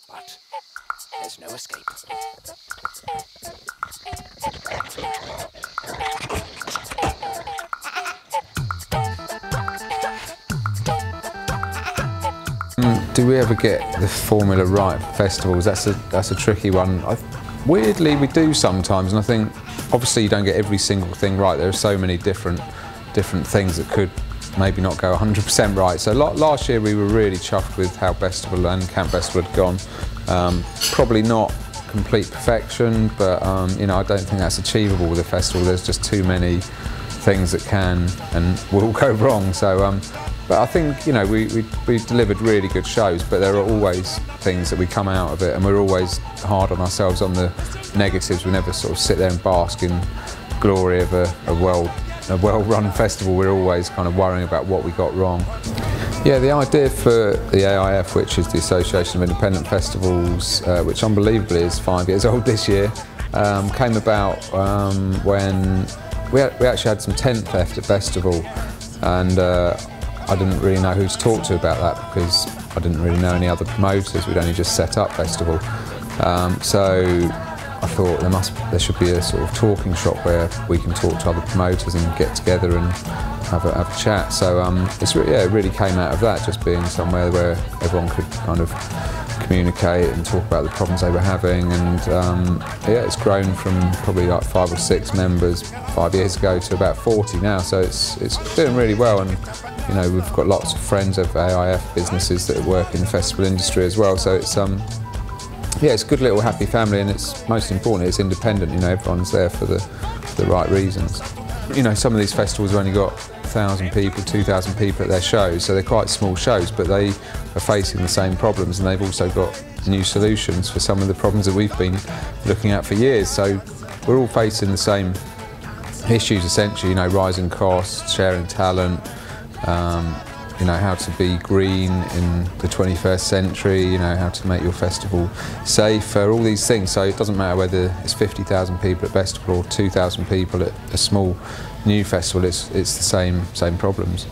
But there's no escape. Do we ever get the formula right for festivals? That's a tricky one. Weirdly, we do sometimes, and I think obviously you don't get every single thing right. There are so many different things that could maybe not go 100% right. So last year we were really chuffed with how Bestival and Camp Bestival had gone. Probably not complete perfection, but you know, I don't think that's achievable with a festival. There's just too many things that can and will go wrong. So, but I think, you know, we delivered really good shows, but there are always things that we come out of it, and we're always hard on ourselves on the negatives. We never sort of sit there and bask in glory of a well-run festival. We're always kind of worrying about what we got wrong. Yeah, the idea for the AIF, which is the Association of Independent Festivals, which unbelievably is 5 years old this year, came about when we actually had some tent theft at Bestival, and I didn't really know who to talk to about that because I didn't really know any other promoters. We'd only just set up Bestival, so I thought there should be a sort of talking shop where we can talk to other promoters and get together and have a chat. So it really came out of that, just being somewhere where everyone could kind of communicate and talk about the problems they were having. And yeah, it's grown from probably like 5 or 6 members 5 years ago to about 40 now. So it's doing really well, and you know, we've got lots of friends of AIF businesses that work in the festival industry as well. So it's yeah, it's a good little happy family, and it's most important, it's independent. You know, everyone's there for the right reasons. You know, some of these festivals have only got 1,000 people, 2,000 people at their shows, so they're quite small shows, but they are facing the same problems, and they've also got new solutions for some of the problems that we've been looking at for years. So we're all facing the same issues essentially, you know, rising costs, sharing talent, you know, how to be green in the 21st century, you know, how to make your festival safer, all these things. So it doesn't matter whether it's 50,000 people at Bestival or 2,000 people at a small new festival, it's the same problems.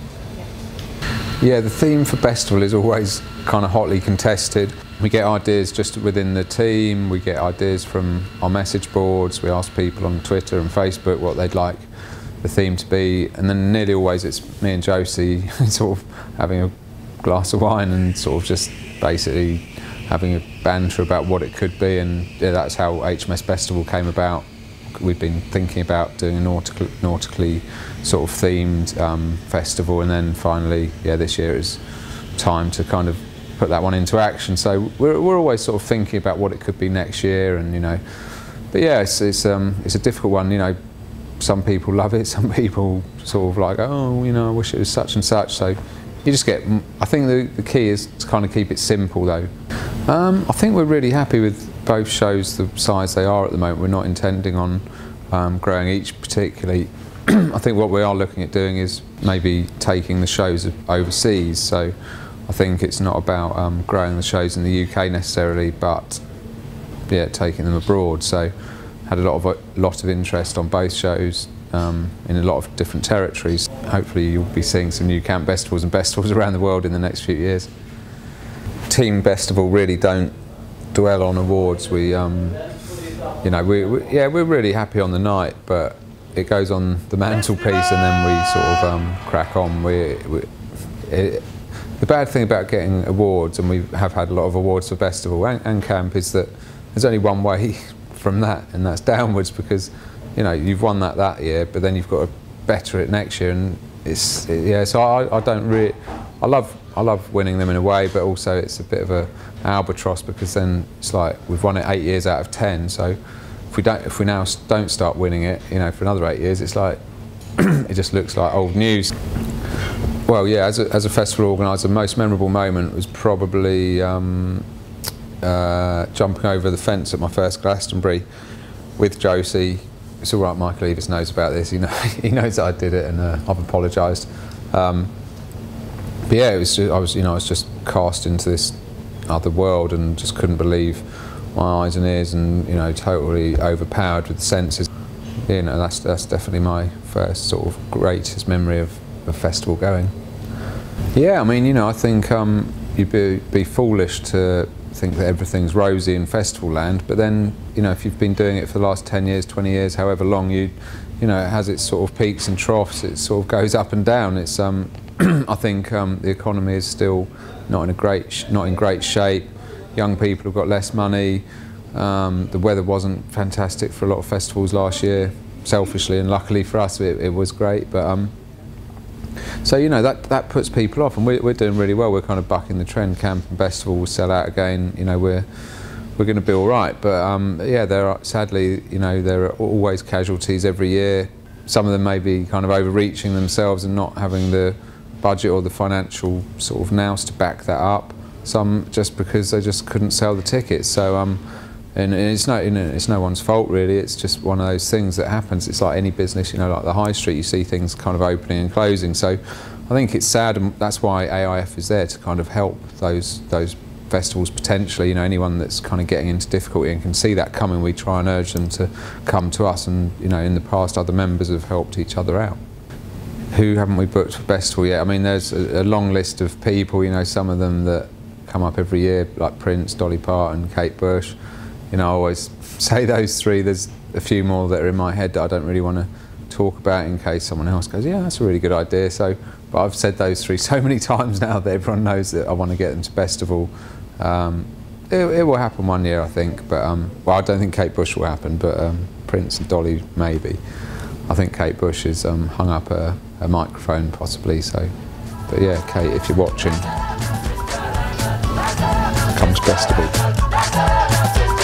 Yeah, the theme for Bestival is always kind of hotly contested. We get ideas just within the team, we get ideas from our message boards, we ask people on Twitter and Facebook what they'd like the theme to be, and then nearly always it's me and Josie sort of having a glass of wine and sort of just basically having a banter about what it could be. And yeah, that's how HMS Bestival came about. We've been thinking about doing a nautically sort of themed festival, and then finally, yeah, this year is time to kind of put that one into action. So we're always sort of thinking about what it could be next year, and you know, but yeah, it's a difficult one. You know, some people love it, some people sort of like, oh, you know, I wish it was such and such. So you just get, I think the key is to kind of keep it simple though. I think we're really happy with both shows the size they are at the moment. We're not intending on growing each particularly. I think what we are looking at doing is maybe taking the shows overseas. So I think it's not about growing the shows in the UK necessarily, but yeah, taking them abroad. So had a lot of interest on both shows in a lot of different territories. Hopefully you'll be seeing some new Camp Bestivals and Bestivals around the world in the next few years. Team Bestival really don't dwell on awards. We, you know, we're really happy on the night, but it goes on the mantelpiece, and then we sort of crack on. The bad thing about getting awards, and we have had a lot of awards for Bestival and Camp, is that there's only one way from that, and that's downwards, because you know, you've won that year, but then you've got to better it next year, and yeah. So I don't really, I love winning them in a way, but also it's a bit of a albatross, because then it's like we've won it 8 years out of 10. So if we now don't start winning it, you know, for another 8 years, it's like it just looks like old news. Well, yeah, as a festival organiser, the most memorable moment was probably jumping over the fence at my first Glastonbury with Josie. It's all right, Michael Eavis knows about this. He knows that I did it, and I've apologised. But yeah, it was I was just cast into this other world, and just couldn't believe my eyes and ears, and you know, totally overpowered with the senses. You know, that's definitely my first sort of greatest memory of a festival going. Yeah, I mean, you know, I think you'd be foolish to think that everything's rosy in festival land, but then, you know, if you've been doing it for the last 10 years, 20 years, however long, you know, it has its sort of peaks and troughs, it sort of goes up and down. It's, I think the economy is still not in great shape. Young people have got less money. The weather wasn't fantastic for a lot of festivals last year, selfishly, and luckily for us it was great, but so, you know, that puts people off, and we're doing really well. We're kind of bucking the trend. Camp and Bestival will sell out again. You know, we're going to be all right. But yeah, there are, sadly, you know, there are always casualties every year. Some of them may be kind of overreaching themselves and not having the budget or the financial sort of nous to back that up. Some just because they just couldn't sell the tickets. So and it's no one's fault really. It's just one of those things that happens. It's like any business, you know, like the high street. You see things kind of opening and closing. So I think it's sad, and that's why AIF is there to kind of help those festivals potentially. You know, anyone that's kind of getting into difficulty and can see that coming, we try and urge them to come to us. And you know, in the past, other members have helped each other out. Who haven't we booked for Bestival yet? I mean, there's a long list of people. You know, some of them that come up every year, like Prince, Dolly Parton, Kate Bush. You know, I always say those three. There's a few more that are in my head that I don't really want to talk about in case someone else goes, yeah, that's a really good idea. So, but I've said those three so many times now that everyone knows that I want to get them to Bestival. It will happen one year, I think, but well, I don't think Kate Bush will happen, but Prince and Dolly maybe. I think Kate Bush has hung up a microphone possibly, so, but yeah, Kate, if you're watching, come to Bestival.